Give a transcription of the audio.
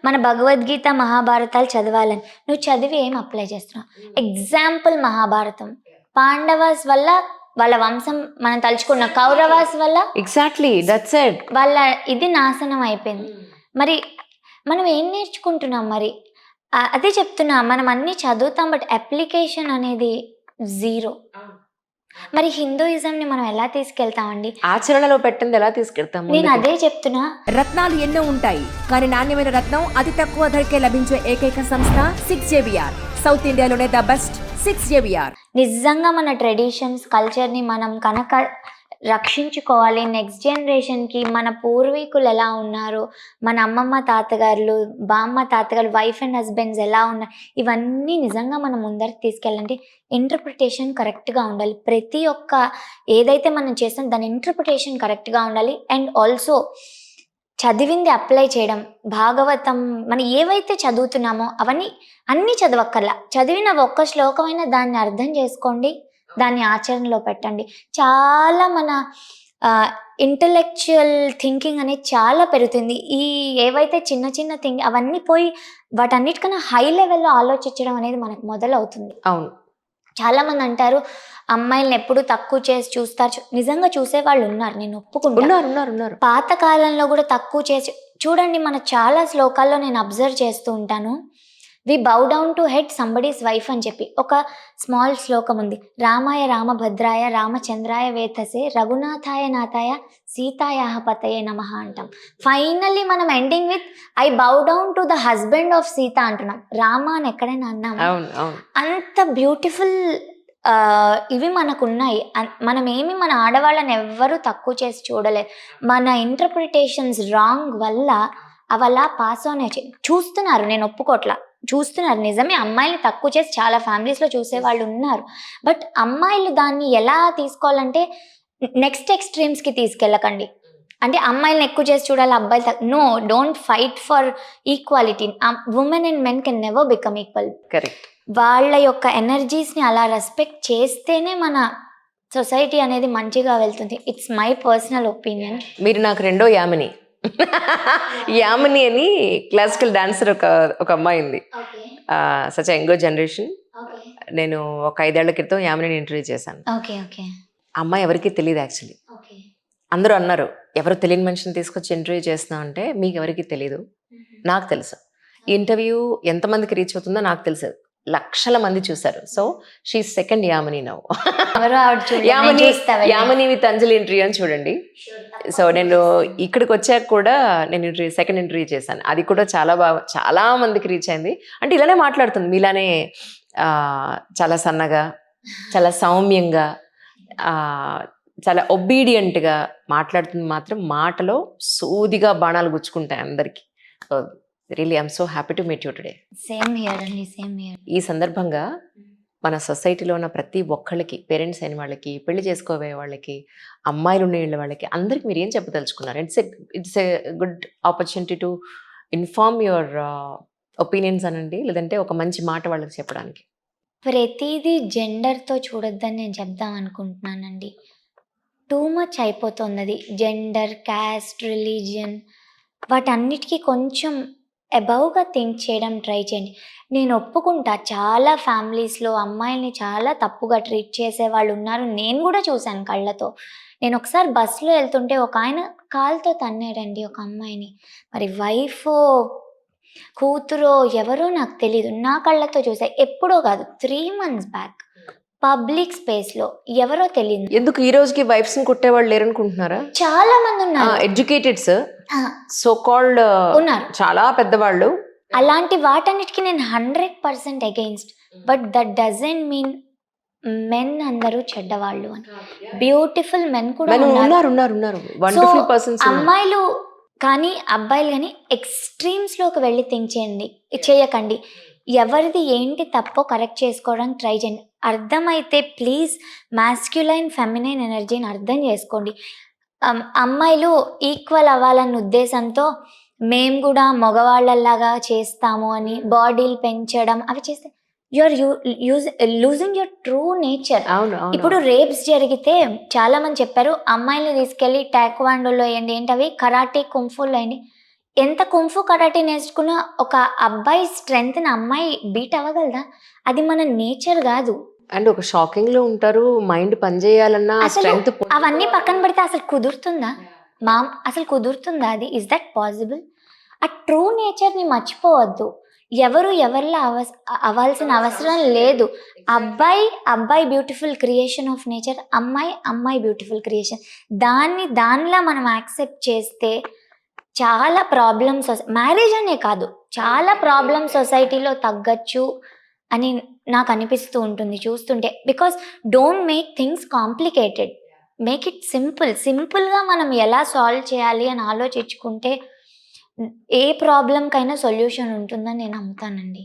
మన భగవద్గీత, మహాభారతాలు చదవాలని. నువ్వు చదివి ఏం అప్లై చేస్తున్నావు? ఎగ్జాంపుల్ మహాభారతం. పాండవాస్ వల్ల వాళ్ళ వంశం మనం తలుచుకున్న కౌరవాస్ వల్ల ఎగ్జాక్ట్లీ దట్స్ ఇట్. వాళ్ళ ఇది నాశనం అయిపోయింది. మరి మనం ఏం నేర్చుకుంటున్నాం మరి? అదే చెప్తున్నా, మనం అన్నీ చదువుతాం బట్ అప్లికేషన్ అనేది జీరో. మరి హిందూయిజంని మనం ఎలా తీసుకెళ్తామండి? ఆచరణలో పెట్టింది ఎలా తీసుకెళ్తాము? నేను అదే చెప్తున్నా. రత్నాలు ఎన్నో ఉంటాయి, కానీ నాణ్యమైన రత్నం అతి తక్కువ ధరకే లభించే ఏకైక సంస్థ 6JVR. సౌత్ ఇండియాలోనే ద బెస్ట్ 6JVR. నిజంగా మన ట్రెడిషన్స్, కల్చర్ని మనం కనుక రక్షించుకోవాలి. నెక్స్ట్ జనరేషన్కి మన పూర్వీకులు ఎలా ఉన్నారు, మన అమ్మమ్మ తాతగారులు, బామ్మ తాతగారు, వైఫ్ అండ్ హస్బెండ్స్ ఎలా ఉన్నారు, ఇవన్నీ నిజంగా మనం ముందరికి తీసుకెళ్ళాలంటే ఇంటర్ప్రిటేషన్ కరెక్ట్గా ఉండాలి. ప్రతి ఒక్క ఏదైతే మనం చేస్తాం దాని ఇంటర్ప్రిటేషన్ కరెక్ట్గా ఉండాలి. అండ్ ఆల్సో చదివింది అప్లై చేయడం. భాగవతం మనం ఏవైతే చదువుతున్నామో అవన్నీ అన్నీ చదవక్కర్లా. చదివిన ఒక్క శ్లోకమైనా దాన్ని అర్థం చేసుకోండి, దాన్ని ఆచరణలో పెట్టండి. చాలా మన ఇంటలెక్చువల్ థింకింగ్ అనేది చాలా పెరుగుతుంది. ఈ ఏవైతే చిన్న చిన్న అవన్నీ పోయి వాటన్నిటికన్నా హై లెవెల్లో ఆలోచించడం అనేది మనకు మొదలవుతుంది. అవును. చాలామంది అంటారు అమ్మాయిలను ఎప్పుడు తక్కువ చేసి చూస్తారు. నిజంగా చూసేవాళ్ళు ఉన్నారు, నేను ఒప్పుకుంటాను. పాత కాలంలో కూడా తక్కువ చేసి చూడండి. మన చాలా శ్లోకాల్లో నేను అబ్జర్వ్ చేస్తూ ఉంటాను, we bow down to head somebody's wife అని చెప్పి ఒక స్మాల్ శ్లోకం ఉంది. రామాయ రామభద్రాయ రామచంద్రాయ వేతసే రఘునాథాయ నాథాయ సీతాయాహ పతయే నమః అంటాం. ఫైనల్లీ మనం ending with I bow down to the husband of Sita అంటున్నాం. రామ అని ఎక్కడైనా అన్నాము? అంత బ్యూటిఫుల్ ఇవి మనకున్నాయి. మనం ఏమి మన ఆడవాళ్ళని ఎవ్వరూ తక్కువ చేసి చూడలేదు. మన ఇంటర్ప్రిటేషన్స్ రాంగ్ వల్ల అవలా పాస్ ఆన్ చూస్తున్నారు. నేను ఒప్పుకోట్లా, చూస్తున్నారు నిజమే. అమ్మాయిలు తక్కువ చేసి చాలా ఫ్యామిలీస్లో చూసేవాళ్ళు ఉన్నారు. బట్ అమ్మాయిలు దాన్ని ఎలా తీసుకోవాలంటే నెక్స్ట్ ఎక్స్ట్రీమ్స్కి తీసుకెళ్ళకండి. అంటే అమ్మాయిలను ఎక్కువ చేసి చూడాలి, అబ్బాయిలు no, don't fight for equality. Women and men can never become equal. Correct. వాళ్ళ యొక్క ఎనర్జీస్ని అలా రెస్పెక్ట్ చేస్తేనే మన సొసైటీ అనేది మంచిగా వెళ్తుంది. It's my personal opinion. మీరు నాకు రెండో యామిని. యామిని అని క్లాసికల్ డాన్సర్ ఒక అమ్మాయి ఉంది. Such young generation. నేను ఒక 5 ఏళ్ల క్రితం యామిని ఇంటర్వ్యూ చేశాను. అమ్మాయి ఎవరికి తెలియదు యాక్చువల్లీ. అందరూ అన్నారు, ఎవరు తెలియని మనిషిని తీసుకొచ్చి ఇంటర్వ్యూ చేస్తున్నావు అంటే, మీకు ఎవరికి తెలియదు, నాకు తెలుసు. ఈ ఇంటర్వ్యూ ఎంతమందికి రీచ్ అవుతుందో నాకు తెలుసు. లక్షల మంది చూశారు. So she second Yamini now. Yamini with Anjali interview అని చూడండి. సో నేను ఇక్కడికి వచ్చాక కూడా నేను సెకండ్ ఇంటర్వ్యూ చేశాను. అది కూడా చాలా మందికి రీచ్ అయింది. అంటే ఇలానే మాట్లాడుతుంది, మీలానే చాలా సన్నగా, చాలా సౌమ్యంగా, చాలా ఒబీడియంట్గా మాట్లాడుతుంది. మాత్రం మాటలో సూదిగా బాణాలు గుచ్చుకుంటాయి అందరికీ. Really I'm so happy to meet you today. Same here అండి, సేమ్ హియర్. ఈ సందర్భంగా మన సొసైటీలో ఉన్న ప్రతి ఒక్కళ్ళకి, పేరెంట్స్ అయిన వాళ్ళకి, పెళ్లి చేసుకోబోయే వాళ్ళకి, అమ్మాయిలు ఉండే వాళ్ళకి, అందరికి మీరు ఏం చెప్పదలుచుకున్నారు? It's a good opportunity to inform your opinions అనండి, లేదంటే ఒక మంచి మాట వాళ్ళకి చెప్పడానికి. ప్రతిదీ జెండర్తో చూడొద్దని నేను చెప్దాం అనుకుంటున్నానండి. టూ మచ్ అయిపోతుంది అది. జెండర్, క్యాస్ట్, రిలీజియన్ వాటన్నిటికీ కొంచెం అబౌవ్గా థింక్ చేయడం ట్రై చేయండి. నేను ఒప్పుకుంటా, చాలా ఫ్యామిలీస్లో అమ్మాయిల్ని చాలా తప్పుగా ట్రీట్ చేసే వాళ్ళు ఉన్నారు. నేను కూడా చూశాను కళ్ళతో. నేను ఒకసారి బస్సులో వెళ్తుంటే ఒక ఆయన కాలుతో తన్నాడండి ఒక అమ్మాయిని. మరి వైఫో కూతురో ఎవరో నాకు తెలీదు, నా కళ్ళతో చూసా. ఎప్పుడో కాదు, 3 months బ్యాక్ పబ్లిక్ స్పేస్లో, ఎవరో తెలియదు. ఎందుకు ఈ రోజుకి వైఫ్స్ ని కొట్టేవాళ్ళు లేరనుకుంటున్నారా? చాలా మంది ఉన్నారు, ఎడ్యుకేటెడ్స్, సో కాల్డ్ ఉన్నారు, చాలా పెద్దవాళ్ళు. అలాంటి వాటన్నిటికీ నేను 100% against. But that doesn't mean men అందరూ చెడ్డవాళ్ళు అని. బ్యూటిఫుల్ మెన్ కూడా ఉన్నారు. Wonderful persons. అమ్మాయిలు కానీ అబ్బాయిలు కానీ ఎక్స్ట్రీమ్స్లోకి వెళ్ళి థింక్ చేయకండి. ఎవరిది ఏంటి తప్పో కరెక్ట్ చేసుకోవడానికి ట్రై చేయండి. అర్థమైతే ప్లీజ్ మాస్క్యులైన్ ఫెమినైన్ ఎనర్జీని అర్థం చేసుకోండి. అమ్మాయిలు ఈక్వల్ అవ్వాలన్న ఉద్దేశంతో మేము కూడా మగవాళ్ళలాగా చేస్తాము అని బాడీలు పెంచడం అవి చేస్తే you're losing your true nature. ఇప్పుడు రేప్స్ జరిగితే చాలా మంది చెప్పారు, అమ్మాయిని తీసుకెళ్ళి టాక్వాండోలో వేయండి, ఏంటవి కరాటే కుంఫులో వేయండి. ఎంత కుంఫు కరాటే నేర్చుకున్నా ఒక అబ్బాయి స్ట్రెంగ్త్ని అమ్మాయి బీట్ అవ్వగలదా? అది మన నేచర్ కాదు. అండ్ ఒక షాకింగ్ లో ఉంటారు, మైండ్ పనిచేయాలన్నా అసలు స్ట్రెంగ్త్. అవన్నీ పక్కన పెడితే అసలు కుదురుతుందా? అసలు కుదురుతుందా అది? Is that possible? ఆ ట్రూ నేచర్ని మర్చిపోవద్దు. ఎవరు ఎవరిలా అవ్వాల్సిన అవసరం లేదు. అబ్బాయి బ్యూటిఫుల్ క్రియేషన్ ఆఫ్ నేచర్, అమ్మాయి బ్యూటిఫుల్ క్రియేషన్. దానిలా మనం యాక్సెప్ట్ చేస్తే చాలా ప్రాబ్లమ్స్, మ్యారేజ్ అనే కాదు, చాలా ప్రాబ్లమ్స్ సొసైటీలో తగ్గచ్చు అని నాకు అనిపిస్తూ ఉంటుంది చూస్తుంటే. Because don't make things complicated, make it సింపుల్గా మనం ఎలా సాల్వ్ చేయాలి అని ఆలోచించుకుంటే ఏ ప్రాబ్లంకైనా సొల్యూషన్ ఉంటుందని నేను నమ్ముతానండి.